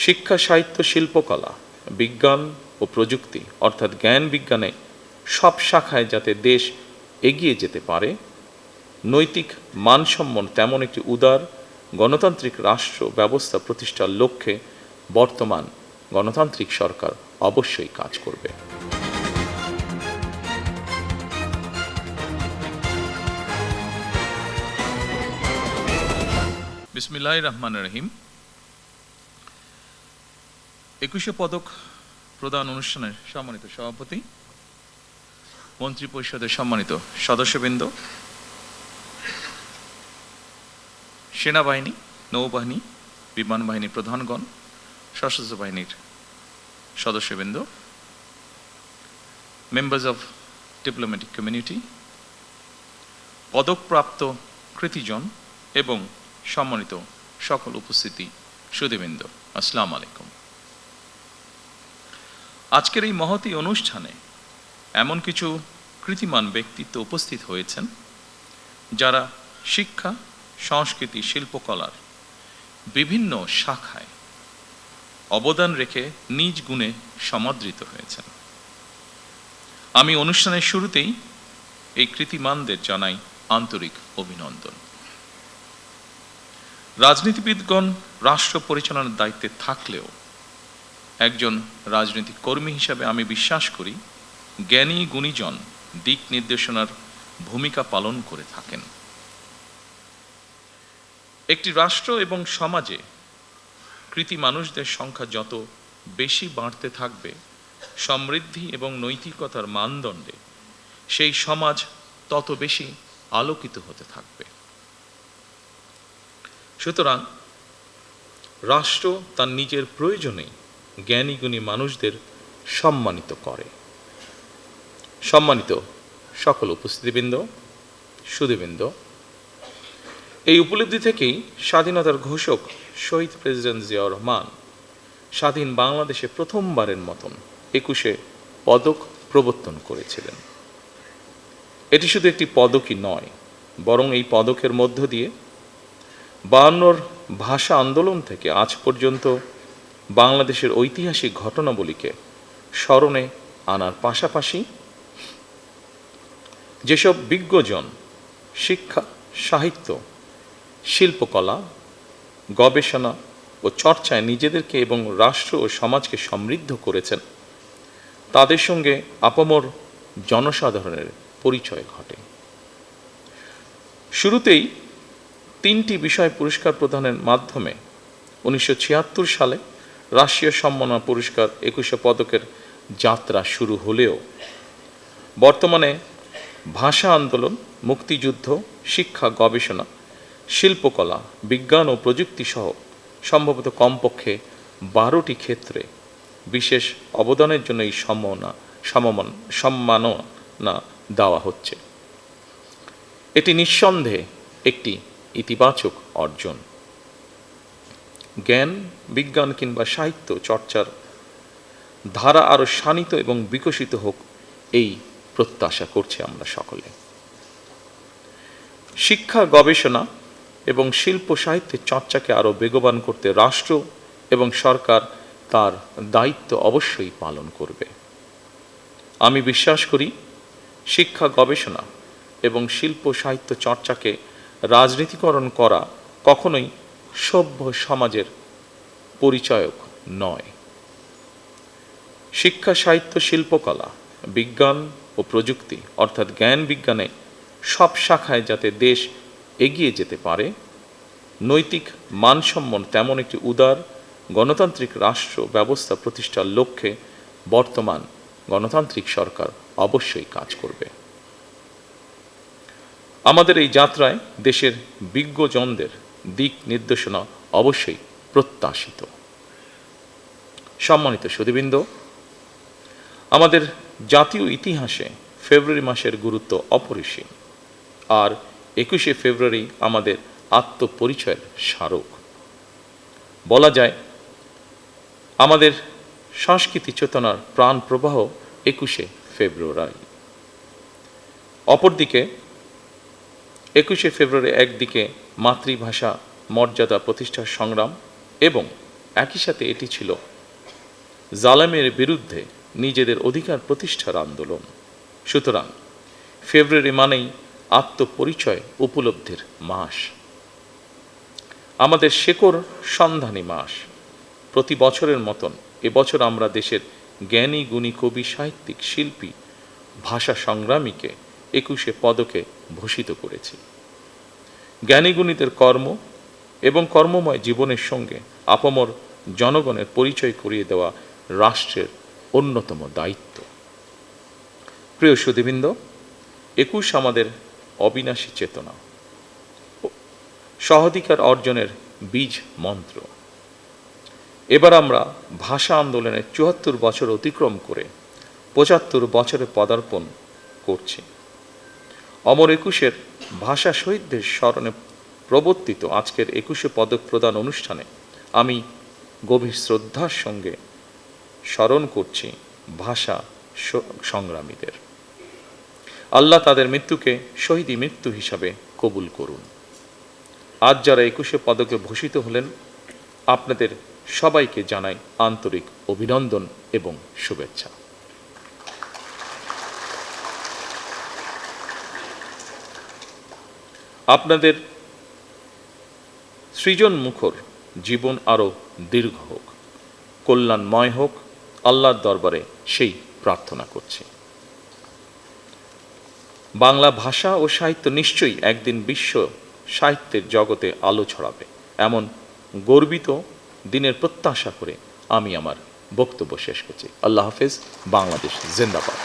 শিক্ষা, সাহিত্য, শিল্পকলা, বিজ্ঞান ও প্রযুক্তি অর্থাৎ জ্ঞান বিজ্ঞানে সব শাখায় যাতে দেশ এগিয়ে যেতে পারে, নৈতিক মানসম্পন্ন তেমন একটি উদার গণতান্ত্রিক রাষ্ট্র ব্যবস্থা প্রতিষ্ঠার লক্ষ্যে বর্তমান গণতান্ত্রিক সরকার অবশ্যই কাজ করবে। বিসমিল্লাহির রহমানির রহিম। 21শে পদক প্রদান অনুষ্ঠানের সম্মানিত সভাপতি, মন্ত্রী পরিষদের সম্মানিত সদস্যবৃন্দ, সেনাবাহিনী, নৌবাহিনী, বিমান বাহিনী প্রধানগণ, সশস্ত্র বাহিনীর সদস্যবৃন্দ, মেম্বার্স অফ ডিপ্লোম্যাটিক কমিউনিটি, পদকপ্রাপ্ত কৃতিজন এবং সম্মানিত সকল উপস্থিতি সুধীবৃন্দ, আসসালামু আলাইকুম। আজকের এই মহতী অনুষ্ঠানে এমন কিছু কৃতিমান ব্যক্তিত্ব উপস্থিত হয়েছেন যারা শিক্ষা, সংস্কৃতি, শিল্পকলার বিভিন্ন শাখায় অবদান রেখে নিজ গুণে সমাদৃত হয়েছেন। আমি অনুষ্ঠানের শুরুতেই এই কৃতিমানদের জানাই আন্তরিক অভিনন্দন। রাজনীতিবিদগণ রাষ্ট্র পরিচালনার দায়িত্বে থাকলেও একজন রাজনৈতিক কর্মী হিসাবে আমি বিশ্বাস করি জ্ঞানী গুণীজন দিক নির্দেশনার ভূমিকা পালন করে থাকেন। একটি রাষ্ট্র এবং সমাজে কৃতি মানুষদের সংখ্যা যত বেশি বাড়তে থাকবে, সমৃদ্ধি এবং নৈতিকতার মানদণ্ডে সেই সমাজ তত বেশি আলোকিত হতে থাকবে। সুতরাং রাষ্ট্র তার নিজের প্রয়োজনে জ্ঞানী গুণী মানুষদের সম্মানিত করে। সম্মানিত সকল উপস্থিতিবৃন্দ, সুধীবৃন্দ, এই উপলব্ধি থেকেই স্বাধীনতার ঘোষক শহীদ প্রেসিডেন্ট জিয়াউর রহমান স্বাধীন বাংলাদেশে প্রথমবারের মতন 21শে পদক প্রবর্তন করেছিলেন। এটি শুধু একটি পদকই নয়, বরং এই পদকের মধ্য দিয়ে 52 ভাষা আন্দোলন থেকে আজ পর্যন্ত বাংলাদেশের ঐতিহাসিক ঘটনাবলীকে স্মরণে আনার পাশাপাশি যেসব বিজ্ঞজন শিক্ষা, সাহিত্য, শিল্পকলা, গবেষণা ও চর্চায় নিজেদেরকে এবং রাষ্ট্র ও সমাজকে সমৃদ্ধ করেছেন, তাদের সঙ্গে আপামর জনসাধারণের পরিচয় ঘটে। শুরুতেই 3টি বিষয় পুরস্কার প্রদানের মাধ্যমে 1976 সালে রাষ্ট্রীয় সম্মাননা পুরস্কার 21শে পদকের যাত্রা শুরু হলেও বর্তমানে ভাষা আন্দোলন, মুক্তিযুদ্ধ, শিক্ষা, গবেষণা, শিল্পকলা, বিজ্ঞান ও প্রযুক্তি সহ সম্ভবত কমপক্ষে 12টি ক্ষেত্রে বিশেষ অবদানের জন্য এই সম্মাননা দেওয়া হচ্ছে। এটি নিঃসন্দেহে একটি ইতিবাচক অর্জন। জ্ঞান, বিজ্ঞান কিংবা সাহিত্য চর্চার ধারা আরও শানিত এবং বিকশিত হোক, এই প্রত্যাশা করছি আমরা সকলে। শিক্ষা, গবেষণা এবং শিল্প সাহিত্যের চর্চাকে আরও বেগবান করতে রাষ্ট্র এবং সরকার তার দায়িত্ব অবশ্যই পালন করবে। আমি বিশ্বাস করি শিক্ষা, গবেষণা এবং শিল্প সাহিত্য চর্চাকে রাজনীতিকরণ করা কখনোই সভ্য সমাজের পরিচায়ক নয়। শিক্ষা, সাহিত্য, শিল্পকলা, বিজ্ঞান ও প্রযুক্তি অর্থাৎ জ্ঞান বিজ্ঞানে সব শাখায় যাতে দেশ এগিয়ে যেতে পারে, নৈতিক মানসম্পন্ন তেমন একটি উদার গণতান্ত্রিক রাষ্ট্র ব্যবস্থা প্রতিষ্ঠার লক্ষ্যে বর্তমান গণতান্ত্রিক সরকার অবশ্যই কাজ করবে। আমাদের এই যাত্রায় দেশের বিজ্ঞজনদের দিক নির্দেশনা অবশ্যই প্রত্যাশিত। সম্মানিত সুধীবৃন্দ, আমাদের জাতীয় ইতিহাসে ফেব্রুয়ারি মাসের গুরুত্ব অপরিসীম, আর 21শে ফেব্রুয়ারি আমাদের আত্মপরিচয়ের স্মারক। বলা যায় আমাদের সংস্কৃতি চেতনার প্রাণ প্রবাহ 21শে ফেব্রুয়ারি। অপরদিকে 21শে ফেব্রুয়ারি একদিকে মাতৃভাষা মর্যাদা প্রতিষ্ঠার সংগ্রাম এবং একই সাথে এটি ছিল জালেমের বিরুদ্ধে নিজেদের অধিকার প্রতিষ্ঠার আন্দোলন। সুতরাং ফেব্রুয়ারি মানেই আত্মপরিচয় উপলব্ধির মাস, আমাদের শেকড় সন্ধানী মাস। প্রতি বছরের মতন এবছর আমরা দেশের জ্ঞানী গুণী কবি, সাহিত্যিক, শিল্পী, ভাষা সংগ্রামীকে 21শে পদকে ভূষিত করেছি। জ্ঞানীগুণীদের কর্ম এবং কর্মময় জীবনের সঙ্গে আপামর জনগণের পরিচয় করিয়ে দেওয়া রাষ্ট্রের অন্যতম দায়িত্ব। প্রিয় সুধীবৃন্দ, 21 আমাদের অবিনাশী চেতনা, সহাধিকার অর্জনের বীজ মন্ত্র। এবার আমরা ভাষা আন্দোলনের 74 বছর অতিক্রম করে 75 বছরে পদার্পণ করছি। অমর 21-এর ভাষা শহীদদের স্মরণে প্রবর্তিত আজকের 21শে পদক প্রদান অনুষ্ঠানে আমি গভীর শ্রদ্ধার সঙ্গে স্মরণ করছি ভাষা সংগ্রামীদের। আল্লাহ তাদের মৃত্যুকে শহীদি মৃত্যু হিসাবে কবুল করুন। আজ যারা 21শে পদকে ভূষিত হলেন, আপনাদের সবাইকে জানাই আন্তরিক অভিনন্দন এবং শুভেচ্ছা। আপনাদের সৃজন মুখর জীবন আরো দীর্ঘ হোক, কল্যাণময় হোক, আল্লাহর দরবারে সেই প্রার্থনা করছি। বাংলা ভাষা ও সাহিত্য নিশ্চয়ই একদিন বিশ্ব সাহিত্যের জগতে আলো ছড়াবে, এমন গর্বিত দিনের প্রত্যাশা করে আমি আমার বক্তব্য শেষ করছি। আল্লাহ হাফেজ। বাংলাদেশ জিন্দাবাদ।